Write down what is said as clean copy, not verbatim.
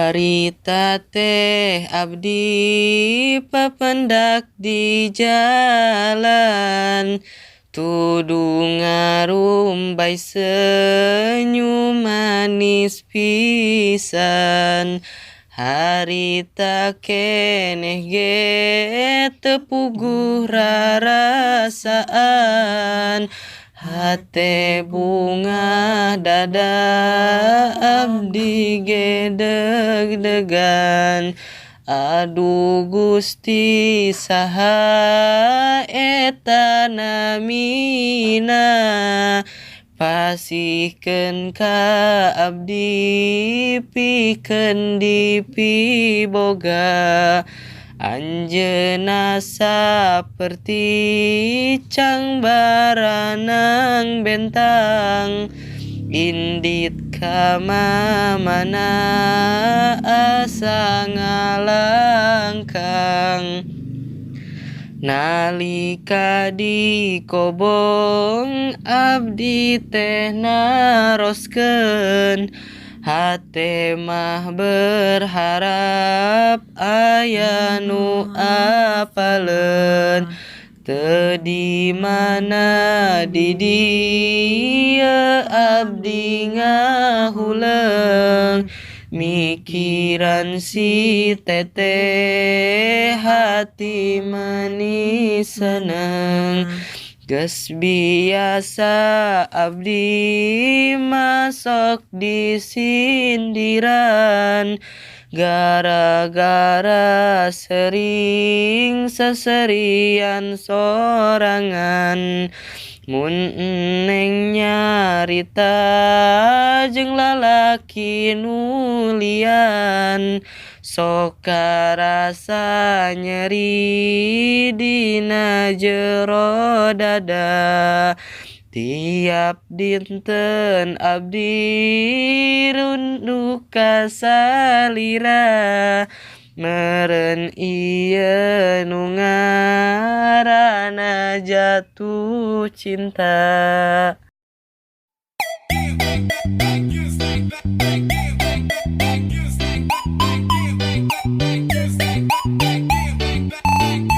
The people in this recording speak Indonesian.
Harita teh abdi papendak di jalan, tudu ngarumbai senyum manis pisan. Harita keneh ge tepuguh rarasaan, hate bunga dada abdi ge deg-degan. Aduh Gusti saha eta namina, pasihkeun ka abdi pikeun dipiboga. Anjeunna saperti cang baranang bentang, indit ka mamana asa ngalangkang. Nalika di kobong abdi teh naroskeun, hate mah berharap aya nu apaleun. Teu di mana di dieu abdi ngahuleung, mikiran si teteh hati manis seneng. Geus biasa abdi masok disindiran, gara-gara sering seserian sorangan. Mun eneng nyarita jeung lalaki nu lian, sok karasa nyeri dina jero dada. Tiap dinten abdi runduk ka salira, meureun ieu nu ngaranna jatuh cinta.